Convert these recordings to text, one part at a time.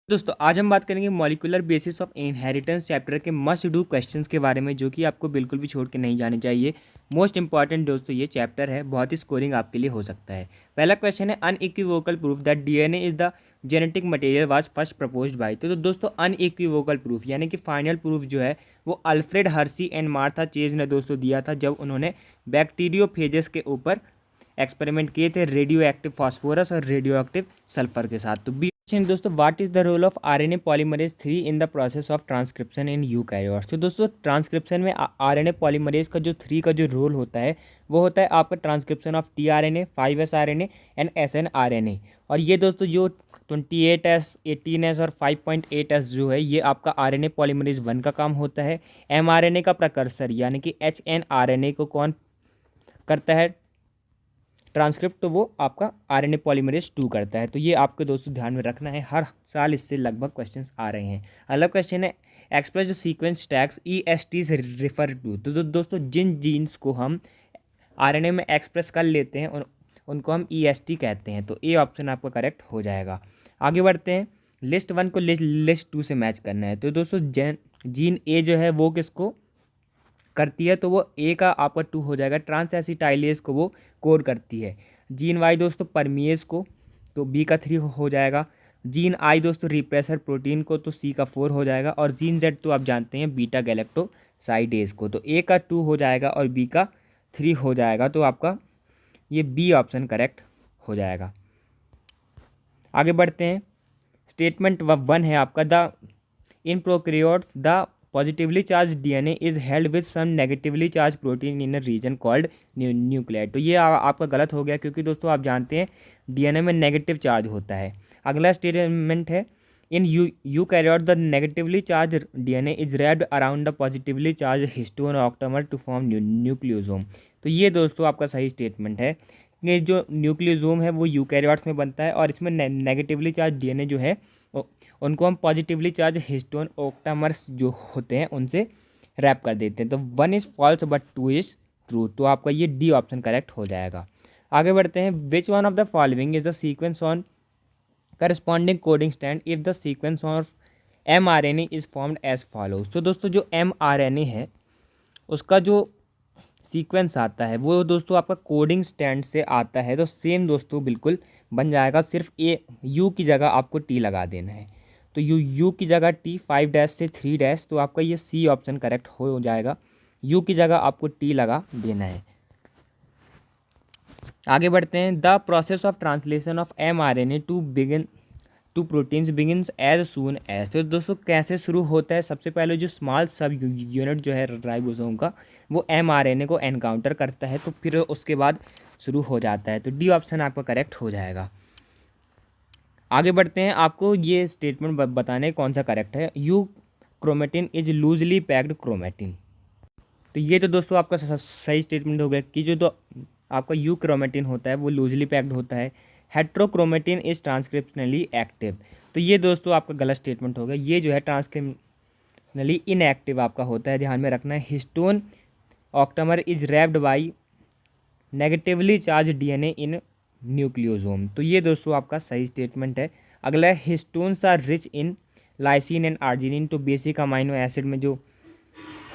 दोस्तों आज हम बात करेंगे molecular basis of inheritance chapter के मस्ट डू क्वेश्चंस के बारे में, जो कि आपको बिल्कुल भी छोड़ के नहीं जाने चाहिए। मोस्ट इंपॉर्टेंट दोस्तों ये चैप्टर है, बहुत ही स्कोरिंग आपके लिए हो सकता है। पहला क्वेश्चन है unequivocal proof that DNA is the genetic material was first proposed by. तो दोस्तों अनइक्विवोकल प्रूफ यानी कि फाइनल प्रूफ जो है वो Alfred Hershey and Martha chase ने दोस्तों दिया था, जब उन्होंने बैक्टीरियोफेजेस के ऊपर एक्सपेरिमेंट किए थे रेडियो एक्टिव फास्फोरस और रेडियो एक्टिव सल्फर के साथ। तो दोस्तों what is the role of RNA polymerase 3 in the process of transcription in eukaryotes. तो दोस्तों ट्रांसक्रिप्शन में आरएनए पॉलीमरेज का जो 3 का जो रोल होता है वो होता है आपका transcription of tRNA, 5s RNA and snRNA. और ये दोस्तों जो 28s, 18s और 5.8s जो है ये आपका आरएनए पॉलीमरेज 1 का काम होता है। एमआरएनए का प्रकर्सर यानी कि एचएनआरएनए को कौन करता है ट्रांसक्रिप्ट, तो वो आपका आरएनए पॉलीमरेज 2 करता है। तो ये आपको दोस्तों ध्यान में रखना है, हर साल इससे लगभग क्वेश्चंस आ रहे हैं। अगला क्वेश्चन है express the sequence tags ESTs refer to. तो दोस्तों जिन जीन्स को हम आरएनए में एक्सप्रेस कर लेते हैं उनको हम EST कहते हैं। तो ए ऑप्शन आपका करेक्ट हो जाएगा। आगे बढ़ते हैं, लिस्ट 1 को लिस्ट 2 से मैच करना है। तो दोस्तों जीन ए जो है वो किसको करती है, तो वो ए का आपका 2 हो जाएगा। ट्रांस एसिटाइलेज को वो कोड करती है। जीन वाई दोस्तों परमिएज को, तो बी का 3 हो जाएगा। जीन आई दोस्तों रिप्रेसर प्रोटीन को, तो सी का 4 हो जाएगा। और जीन जेड तो आप जानते हैं बीटा गैलेक्टोसाइडेज को, तो ए का 2 हो जाएगा और बी का 3 हो जाएगा। तो आपका ये बी ऑप्शन करेक्ट हो जाएगा। आगे बढ़ते हैं, स्टेटमेंट 1 है आपका the in prokaryotes the positively charged DNA is held with some negatively charged protein in a region called nucleoid. तो ये आपका गलत हो गया, क्योंकि दोस्तों आप जानते हैं डीएनए में नेगेटिव चार्ज होता है। अगला स्टेटमेंट है in eukaryote the negatively charged DNA is wrapped around the positively charged histone octamer to form nucleosome. तो ये दोस्तों आपका सही स्टेटमेंट है कि जो न्यूक्लियोसोम है वो यूकैरियोट्स में बनता है, और इसमें नेगेटिवली चार्ज डीएनए जो है उनको हम पॉजिटिवली चार्ज हिस्टोन ओक्टामर्स जो होते हैं उनसे रैप कर देते हैं। तो 1 is false but 2 is true. तो आपका ये डी ऑप्शन करेक्ट हो जाएगा। आगे बढ़ते हैं, which one of the following is the sequence on corresponding coding strand if the sequence of mRNA is formed as follows. तो दोस्तों जो mRNA है उसका जो सीक्वेंस आता है वो दोस्तों आपका कोडिंग स्टैंड से आता है। तो सेम दोस्तों बिल्कुल बन जाएगा, सिर्फ यू की जगह आपको टी लगा देना है। तो यू की जगह टी, 5 से 3 तो आपका ये सी ऑप्शन करेक्ट हो जाएगा। यू की जगह आपको टी लगा देना है। आगे बढ़ते हैं, the process of translation of mRNA to proteins begins as soon as. तो दोस्तों कैसे शुरू होता है, सबसे पहले जो स्मॉल सब यूनिट जो है राइबोसोम का वो mRNA को एनकाउंटर करता है, तो फिर उसके बाद शुरू हो जाता है। तो डी ऑप्शन आपका करेक्ट हो जाएगा। आगे बढ़ते हैं, आपको ये स्टेटमेंट बताने कौन सा करेक्ट है। You chromatin is loosely packed chromatin. तो ये तो दोस्तों आपका सही स्टेटमेंट हो गया कि जो तो आपका यू क्रोमेटिन होता है वो लूजली पैक्ड होता है। Heterochromatin is transcriptionally active. तो ये दोस्तों आपका गलत स्टेटमेंट हो गया। ये जो है ट्रांसक्रिप्शनली इनएक्टिव आपका होता है, ध्यान में रखना है। Histone octamer is wrapped by negatively charged DNA in nucleosome. तो ये दोस्तों आपका सही स्टेटमेंट है। अगला है histones are rich in lysine and arginine. तो बेसिक अमाइनो एसिड में जो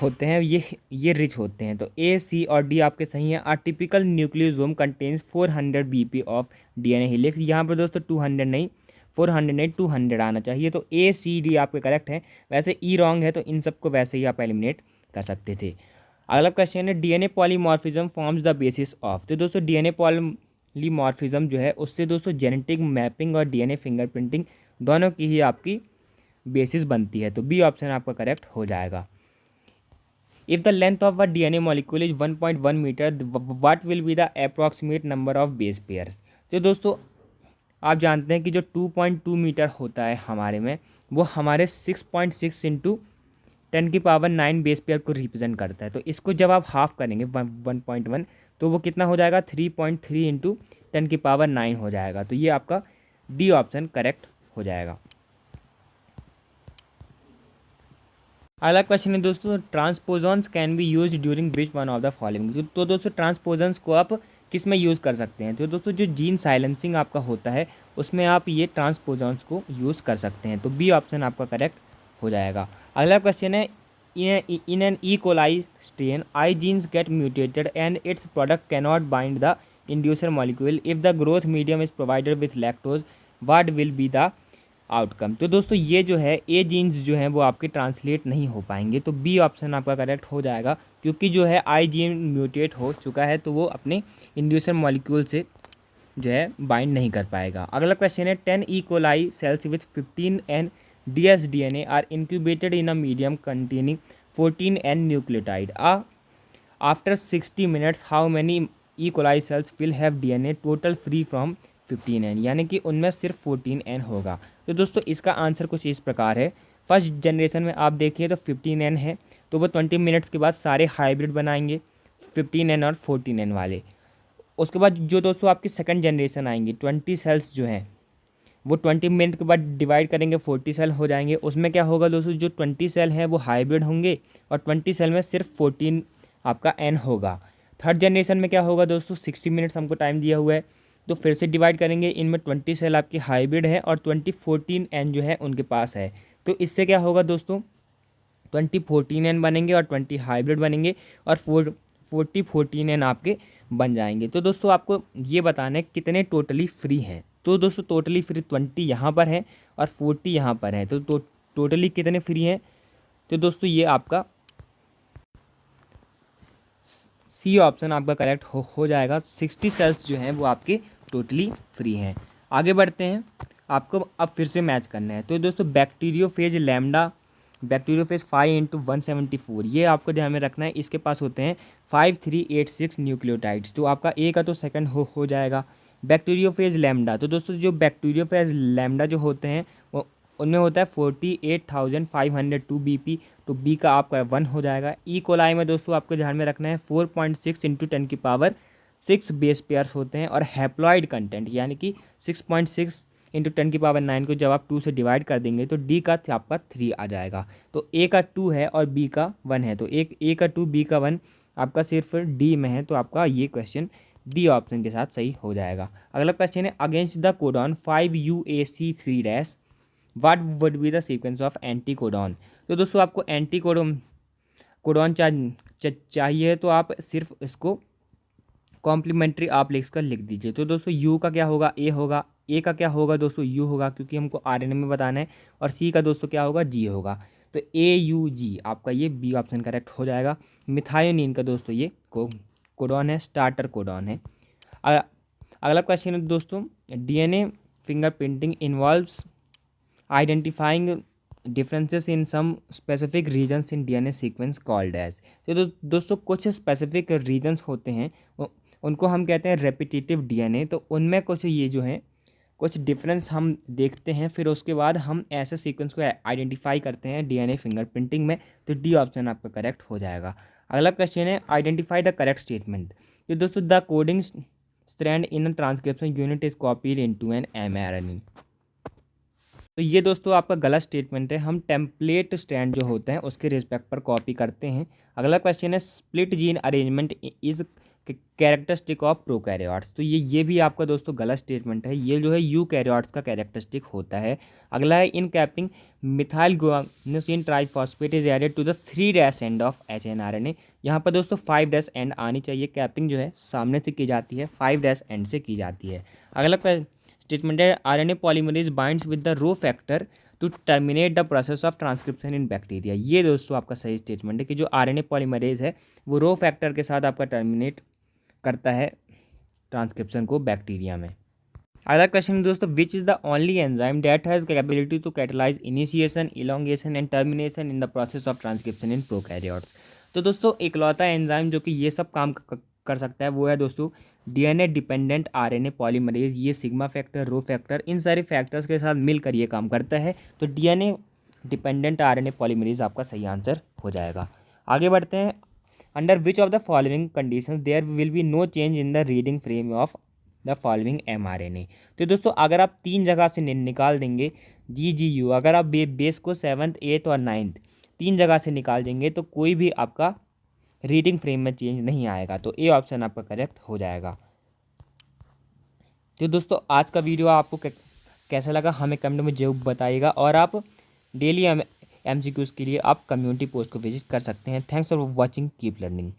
होते हैं ये रिच होते हैं। तो ए, सी और डी आपके सही हैं। A typical nucleosome contains 400 BP of DNA helix. यहाँ पर दोस्तों 200 नहीं, 400 नहीं 200 आना चाहिए। तो ए, सी, डी आपके करेक्ट हैं। वैसे ई रॉन्ग है, तो इन सबको वैसे ही आप एलिमिनेट कर सकते थे। अगला क्वेश्चन है DNA polymorphism forms the basis of. तो दोस्तों डीएनए पॉलीमॉर्फिज्म जो है उससे दोस्तों जेनेटिक मैपिंग और डीएनए फिंगरप्रिंटिंग दोनों की ही आपकी बेसिस बनती है। तो बी ऑप्शन आपका करेक्ट हो जाएगा। If the length of a DNA molecule is 1.1 metre what will be the approximate number of base pairs. तो दोस्तों आप जानते हैं कि जो 2.2 मीटर होता है हमारे में वो हमारे 6.6 इंटू 10⁻⁹ बेस पेयर को रिप्रेजेंट करता है। तो इसको जब आप हाफ करेंगे 1.1 तो वो कितना हो जाएगा 3.3 इंटू 10⁻⁹ हो जाएगा। तो ये आपका डी ऑप्शन करेक्ट हो जाएगा। अगला क्वेश्चन है दोस्तों transposons can be use during which one of the following. तो दोस्तों ट्रांसपोजन्स को आप किस में यूज़ कर सकते हैं। तो दोस्तों जो जीन साइलेंसिंग आपका होता है उसमें आप ये ट्रांसपोजॉन्स को यूज़ कर सकते हैं। तो बी ऑप्शन आपका करेक्ट हो जाएगा। अगला क्वेश्चन है, in an E coli strain I genes get mutated and its product cannot bind the inducer molecule if the growth medium is provided with lactose what will be the outcome. तो दोस्तों ये जो है ए jeans जो हैं वो आपके translate नहीं हो पाएंगे, तो बी ऑप्शन आपका करेक्ट हो जाएगा, क्योंकि जो है आई जीन म्यूटेट हो चुका है तो वो अपने इंड्यूसर मॉलिक्यूल से जो है बाइंड नहीं कर पाएगा। अगला क्वेश्चन है, 10 E coli cells with 15 N dsDNA are incubated in a medium containing 14 N nucleotide after 60 minutes how many E coli cells will have DNA total free from 15N, यानी कि उनमें सिर्फ 14N होगा। तो दोस्तों इसका आंसर कुछ इस प्रकार है। फर्स्ट जनरेशन में आप देखिए तो 15N है, तो वो 20 मिनट्स के बाद सारे हाइब्रिड बनाएंगे 15N और 14N वाले। उसके बाद जो दोस्तों आपकी सेकंड जनरेशन आएंगी, 20 सेल्स जो हैं वो 20 मिनट के बाद डिवाइड करेंगे, 40 सेल हो जाएंगे। उसमें क्या होगा दोस्तों, जो 20 सेल हैं वो हाइब्रिड होंगे और 20 सेल में सिर्फ 14 आपका N होगा। थर्ड जनरेशन में क्या होगा दोस्तों, 60 मिनट्स हमको टाइम दिया हुआ है, तो फिर से डिवाइड करेंगे, इनमें 20 सेल आपके हाइब्रिड है और 14N जो है उनके पास है। तो इससे क्या होगा दोस्तों, 14N बनेंगे और 20 हाइब्रिड बनेंगे और 14N आपके बन जाएंगे। तो दोस्तों आपको ये बताना है कितने टोटली फ्री हैं। तो दोस्तों टोटली फ्री 20 यहाँ पर है और 40 यहाँ पर है, तो टोटली कितने फ्री हैं। तो दोस्तों ये आपका सी ऑप्शन आपका करेक्ट हो जाएगा। 60 सेल्स जो हैं वो आपके टोटली फ्री हैं। आगे बढ़ते हैं, आपको अब फिर से मैच करना है। तो दोस्तों बैक्टीरियोफेज लैम्डा, बैक्टीरियोफेज 5 × 174, ये आपको ध्यान में रखना है। इसके पास होते हैं 5386 न्यूक्लियोटाइड्स, तो आपका ए का तो सेकंड हो जाएगा। बैक्टीरियोफेज लैम्डा, तो दोस्तों जो बैक्टीरियोफेज लैम्डा जो होते हैं वो उनमें होता है 48,502 BP, तो बी का आपका 1 हो जाएगा। ई कोलाई में दोस्तों आपको ध्यान में रखना है 4.6 × 10⁻6 बेस पेयर्स होते हैं और हैप्लॉइड कंटेंट यानी कि 6.6 × 10⁻9 को जब आप 2 से डिवाइड कर देंगे तो डी का आपका 3 आ जाएगा। तो ए का 2 है और बी का 1 है, तो एक ए का 2 बी का 1 आपका सिर्फ डी में है, तो आपका ये क्वेश्चन डी ऑप्शन के साथ सही हो जाएगा। अगला क्वेश्चन है, against the codon 5UAC3- what would be the sequence of anti codon. तो दोस्तों आपको एंटी कोडॉन चाहिए तो आप सिर्फ इसको कॉम्प्लीमेंट्री आप लिख दीजिए। तो दोस्तों यू का क्या होगा, ए होगा, ए का क्या होगा दोस्तों, यू होगा क्योंकि हमको आरएनए में बताना है, और सी का दोस्तों क्या होगा, जी होगा। तो AUG आपका ये बी ऑप्शन करेक्ट हो जाएगा। मिथायोनिन का दोस्तों ये कोडॉन है, स्टार्टर कोडॉन है। अगला क्वेश्चन है दोस्तों, DNA fingerprinting involves identifying differences in some specific regions in DNA sequence called as. तो दोस्तों कुछ स्पेसिफिक रीजन्स होते हैं उनको हम कहते हैं रेपिटेटिव DNA, तो उनमें कुछ ये जो है कुछ डिफरेंस हम देखते हैं, फिर उसके बाद हम ऐसे सीक्वेंस को आइडेंटिफाई करते हैं DNA फिंगरप्रिंटिंग में, तो डी ऑप्शन आपका करेक्ट हो जाएगा। अगला क्वेश्चन है, आइडेंटिफाई द करेक्ट स्टेटमेंट। तो दोस्तों the coding strand in a transcription unit is copied into an mRNA। तो ये दोस्तों आपका गलत स्टेटमेंट है, हम टेम्पलेट स्टैंड जो होते हैं उसके रिस्पेक्ट पर कॉपी करते हैं। अगला क्वेश्चन है, split gene arrangement is characteristic of prokaryotes. तो ये भी आपका दोस्तों गलत स्टेटमेंट है, ये जो है यूकैरियोट्स का कैरेक्टरिस्टिक होता है। अगला है, in capping methyl guanosine triphosphate is added to the 3' end of HNRNA। यहाँ पर दोस्तों 5' एंड आनी चाहिए, कैपिंग जो है सामने से की जाती है, 5' एंड से की जाती है। अगला स्टेटमेंट है, RNA polymerase binds with the rho factor to terminate the process of transcription in bacteria. ये दोस्तों आपका सही स्टेटमेंट है कि जो RNA पॉलीमरेज है वो रो फैक्टर के साथ आपका टर्मिनेट करता है ट्रांसक्रिप्शन को बैक्टीरिया में। अगला क्वेश्चन दोस्तों, which is the only enzyme that has capability to catalyse initiation, elongation and termination in the process of transcription in prokaryotes. तो दोस्तों इकलौता एंजाइम जो कि ये सब काम कर सकता है वो है दोस्तों DNA डिपेंडेंट RNA पॉलीमरेज। ये सिग्मा फैक्टर, रो फैक्टर, इन सारे फैक्टर्स के साथ मिलकर ये काम करता है, तो DNA डिपेंडेंट RNA पॉलीमरेज आपका सही आंसर हो जाएगा। आगे बढ़ते हैं, under which of the following conditions there will be no change in the reading frame of the following mRNA। तो दोस्तों अगर आप 3 जगह से निकाल देंगे GGU, अगर आप बेस को 7th 8th और 9th 3 जगह से निकाल देंगे तो कोई भी आपका रीडिंग फ्रेम में चेंज नहीं आएगा, तो ए ऑप्शन आपका करेक्ट हो जाएगा। तो दोस्तों आज का वीडियो आपको कैसा लगा हमें कमेंट में जरूर बताइएगा, और आप डेली MCQs के लिए आप कम्युनिटी पोस्ट को विजिट कर सकते हैं। Thanks for watching, keep learning.